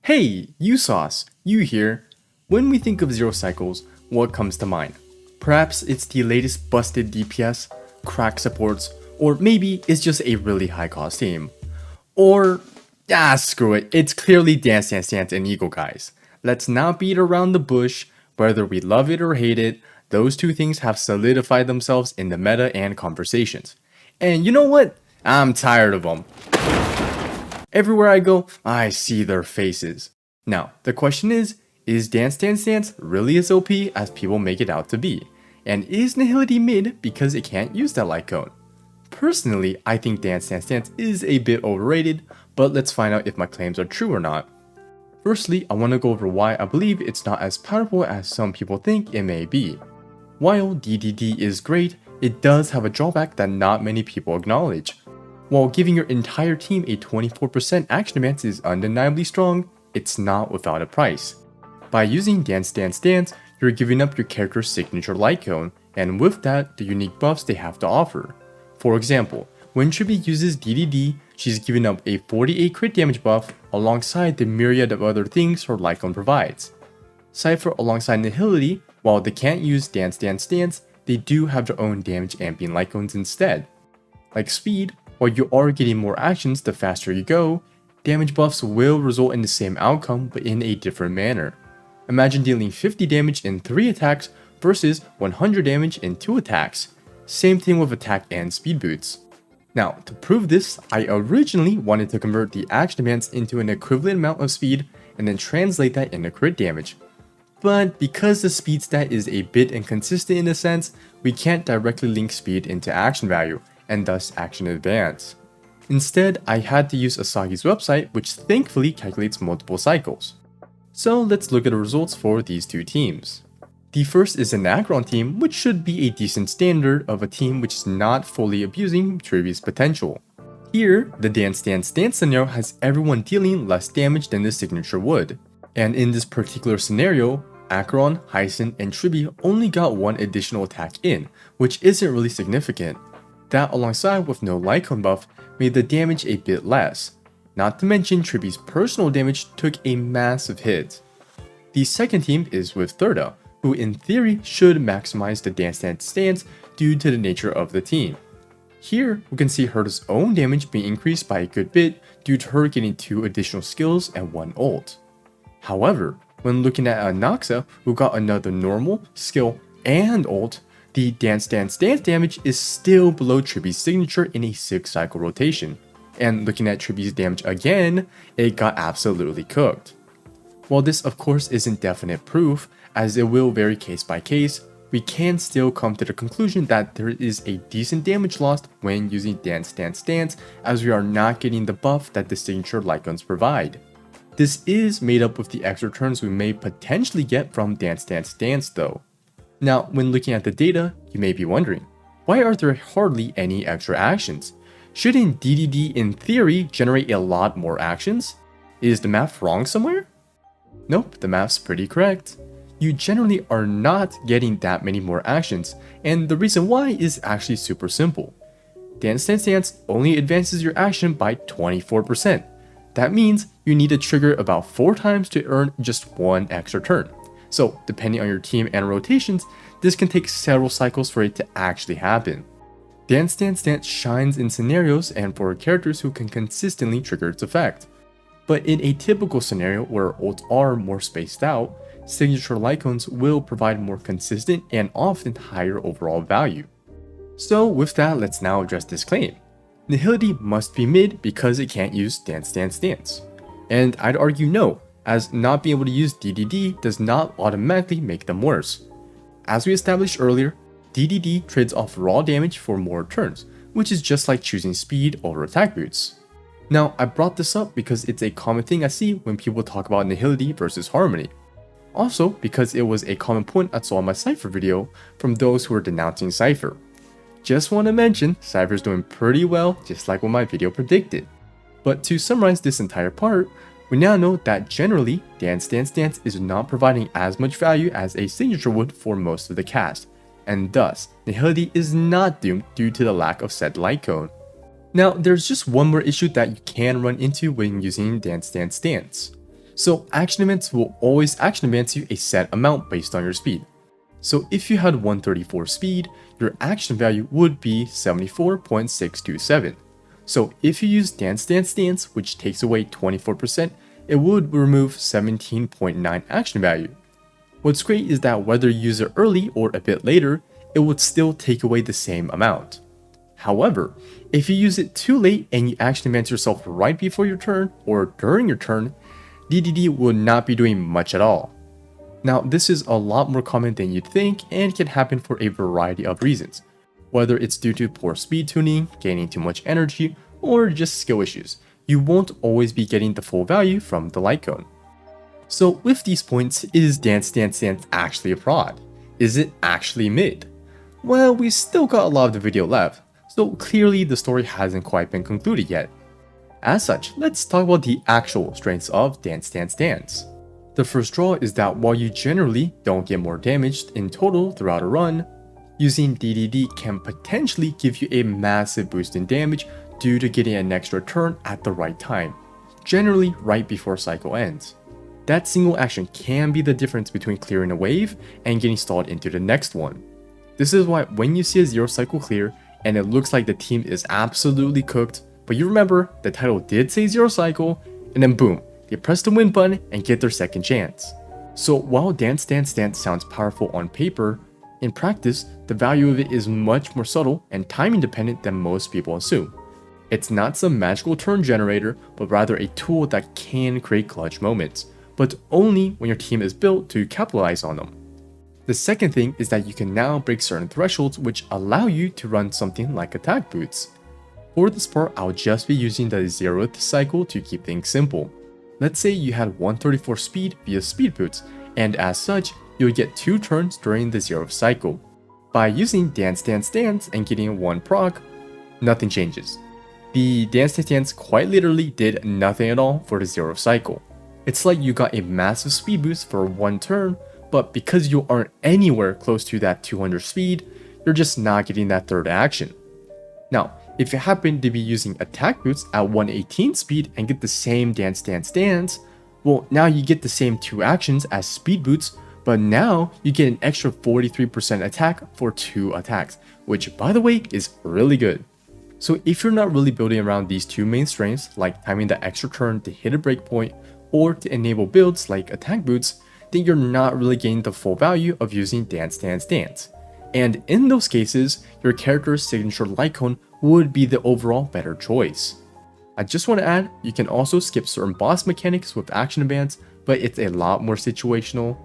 Hey, you sauce, you here. When we think of zero cycles, what comes to mind? Perhaps it's the latest busted DPS, crack supports, or maybe it's just a really high cost team. Or, screw it, it's clearly Dance Dance Dance and Eagle guys. Let's not beat around the bush, whether we love it or hate it, those two things have solidified themselves in the meta and conversations. And you know what? I'm tired of them. Everywhere I go, I see their faces. Now, the question is Dance Dance Dance really as OP as people make it out to be? And is Nihility mid because it can't use that light cone? Personally, I think Dance Dance Dance is a bit overrated, but let's find out if my claims are true or not. Firstly, I want to go over why I believe it's not as powerful as some people think it may be. While DDD is great, it does have a drawback that not many people acknowledge. While giving your entire team a 24% action advance is undeniably strong, it's not without a price. By using Dance Dance Dance, you're giving up your character's signature light cone, and with that, the unique buffs they have to offer. For example, when Chibi uses DDD, she's giving up a 48 crit damage buff alongside the myriad of other things her light cone provides. Cypher alongside Nihility, while they can't use Dance Dance Dance, they do have their own damage amping light cones instead. Like Speed, while you are getting more actions the faster you go, damage buffs will result in the same outcome but in a different manner. Imagine dealing 50 damage in 3 attacks versus 100 damage in 2 attacks. Same thing with attack and speed boots. Now, to prove this, I originally wanted to convert the action advance into an equivalent amount of speed and then translate that into crit damage. But because the speed stat is a bit inconsistent in a sense, we can't directly link speed into action value, and thus action advance. Instead, I had to use Asagi's website, which thankfully calculates multiple cycles. So let's look at the results for these two teams. The first is an Acheron team, which should be a decent standard of a team which is not fully abusing Trivia's potential. Here, the Dance Dance Dance scenario has everyone dealing less damage than the signature would. And in this particular scenario, Acheron, Hyson, and Tribi only got one additional attack in, which isn't really significant. That alongside with no light cone buff made the damage a bit less. Not to mention Tribi's personal damage took a massive hit. The second team is with Thurda, who in theory should maximize the Dance Dance Dance due to the nature of the team. Here, we can see Herta's own damage being increased by a good bit due to her getting 2 additional skills and 1 ult. However, when looking at Anaxa, who got another normal, skill, and ult, the Dance Dance Dance damage is still below Tribi's signature in a 6 cycle rotation. And looking at Tribi's damage again, it got absolutely cooked. While this of course isn't definite proof, as it will vary case by case, we can still come to the conclusion that there is a decent damage loss when using Dance Dance Dance, as we are not getting the buff that the signature light cones provide. This is made up with the extra turns we may potentially get from Dance Dance Dance though. Now, when looking at the data, you may be wondering, why are there hardly any extra actions? Shouldn't DDD in theory generate a lot more actions? Is the math wrong somewhere? Nope, the math's pretty correct. You generally are not getting that many more actions, and the reason why is actually super simple. Dance Dance Dance only advances your action by 24%. That means you need to trigger about 4 times to earn just 1 extra turn. So, depending on your team and rotations, this can take several cycles for it to actually happen. Dance Dance Dance shines in scenarios and for characters who can consistently trigger its effect. But in a typical scenario where ults are more spaced out, signature light cones will provide more consistent and often higher overall value. So with that, let's now address this claim. Nihility must be mid because it can't use Dance Dance Dance. And I'd argue no, as not being able to use DDD does not automatically make them worse. As we established earlier, DDD trades off raw damage for more turns, which is just like choosing speed over attack boots. Now, I brought this up because it's a common thing I see when people talk about Nihility versus Harmony. Also, because it was a common point I saw in my Cypher video from those who were denouncing Cypher. Just want to mention, Cypher's doing pretty well, just like what my video predicted. But to summarize this entire part, we now know that generally, Dance Dance Dance is not providing as much value as a signature would for most of the cast, and thus, Nihility is not doomed due to the lack of said light cone. Now, there's just one more issue that you can run into when using Dance Dance Dance. So action events will always action advance you a set amount based on your speed. So if you had 134 speed, your action value would be 74.627. So if you use Dance Dance Dance, which takes away 24%, it would remove 17.9 action value. What's great is that whether you use it early or a bit later, it would still take away the same amount. However, if you use it too late and you action advance yourself right before your turn or during your turn, DDD will not be doing much at all. Now, this is a lot more common than you'd think and can happen for a variety of reasons, whether it's due to poor speed tuning, gaining too much energy, or just skill issues. You won't always be getting the full value from the light cone. So with these points, is Dance Dance Dance actually a fraud? Is it actually mid? Well, we still got a lot of the video left, so clearly the story hasn't quite been concluded yet. As such, let's talk about the actual strengths of Dance Dance Dance. The first draw is that while you generally don't get more damage in total throughout a run, using DDD can potentially give you a massive boost in damage due to getting an extra turn at the right time, generally right before cycle ends. That single action can be the difference between clearing a wave and getting stalled into the next one. This is why when you see a 0 cycle clear and it looks like the team is absolutely cooked, but you remember the title did say 0 cycle, and then boom, they press the win button and get their second chance. So while Dance Dance Dance sounds powerful on paper, in practice, the value of it is much more subtle and timing dependent than most people assume. It's not some magical turn generator, but rather a tool that can create clutch moments, but only when your team is built to capitalize on them. The second thing is that you can now break certain thresholds which allow you to run something like attack boots. For this part, I'll just be using the 0th cycle to keep things simple. Let's say you had 134 speed via speed boots, and as such, you'll get 2 turns during the 0th cycle. By using Dance Dance Dance and getting 1 proc, nothing changes. The Dance Dance Dance quite literally did nothing at all for the 0th cycle. It's like you got a massive speed boost for 1 turn, but because you aren't anywhere close to that 200 speed, you're just not getting that third action. Now, if you happen to be using attack boots at 118 speed and get the same Dance Dance Dance, well, now you get the same 2 actions as speed boots, but now you get an extra 43% attack for 2 attacks, which by the way is really good. So if you're not really building around these 2 main strengths, like timing the extra turn to hit a breakpoint, or to enable builds like attack boots, then you're not really getting the full value of using Dance Dance Dance. And in those cases, your character's signature light cone would be the overall better choice. I just want to add, you can also skip certain boss mechanics with action advance, but it's a lot more situational.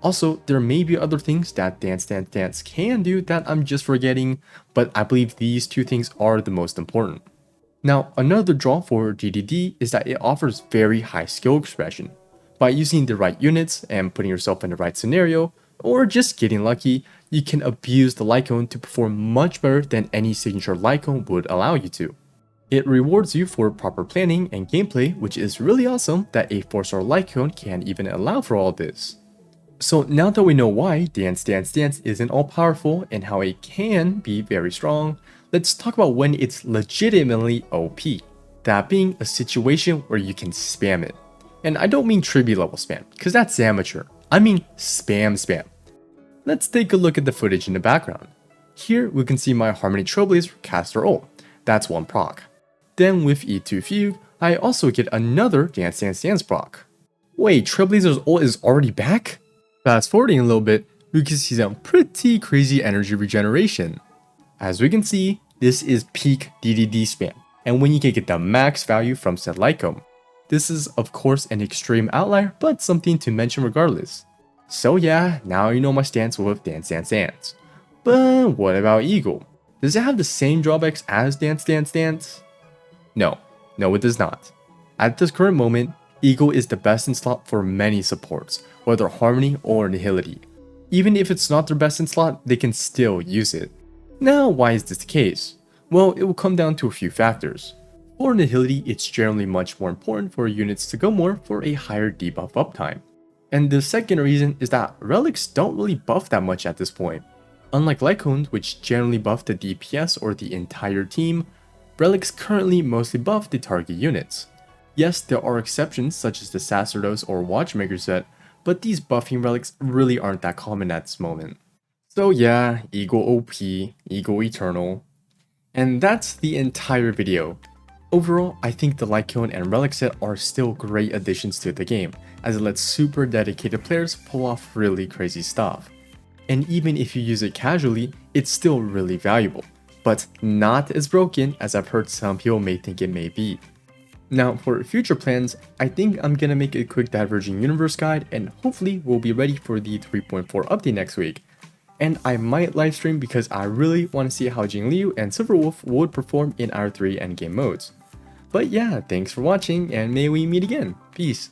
Also, there may be other things that Dance Dance Dance can do that I'm just forgetting, but I believe these 2 things are the most important. Now, another draw for DDD is that it offers very high skill expression. By using the right units and putting yourself in the right scenario, or just getting lucky, you can abuse the light cone to perform much better than any signature light cone would allow you to. It rewards you for proper planning and gameplay, which is really awesome that a 4-star light cone can even allow for all this. So now that we know why Dance Dance Dance isn't all powerful and how it can be very strong, let's talk about when it's legitimately OP. That being a situation where you can spam it. And I don't mean tribute level spam, because that's amateur. I mean spam. Let's take a look at the footage in the background. Here we can see my Harmony Trailblazer caster ult. That's 1 proc. Then with E2 Fugue, I also get another Dance Dance Dance proc. Wait, Trailblazer's ult is already back? Fast forwarding a little bit, we can see some pretty crazy energy regeneration. As we can see, this is peak DDD spam, and when you can get the max value from said light cone. This is of course an extreme outlier, but something to mention regardless. So yeah, now you know my stance with Dance Dance Dance. But what about Eagle? Does it have the same drawbacks as Dance Dance Dance? No, it does not. At this current moment, Eagle is the best in slot for many supports, whether Harmony or Nihility. Even if it's not their best in slot, they can still use it. Now, why is this the case? Well, it will come down to a few factors. For Nihility, it's generally much more important for units to go more for a higher debuff uptime. And the second reason is that relics don't really buff that much at this point. Unlike light cones, which generally buff the DPS or the entire team, relics currently mostly buff the target units. Yes, there are exceptions such as the Sacerdos or Watchmaker set, but these buffing relics really aren't that common at this moment. So yeah, Eagle OP, Eagle Eternal. And that's the entire video. Overall, I think the Lycone and Relic set are still great additions to the game, as it lets super dedicated players pull off really crazy stuff. And even if you use it casually, it's still really valuable, but not as broken as I've heard some people may think it may be. Now, for future plans, I think I'm gonna make a quick Diverging Universe guide, and hopefully we'll be ready for the 3.4 update next week. And I might livestream because I really want to see how Jingliu and Silverwolf would perform in our 3 endgame modes. But yeah, thanks for watching, and may we meet again. Peace.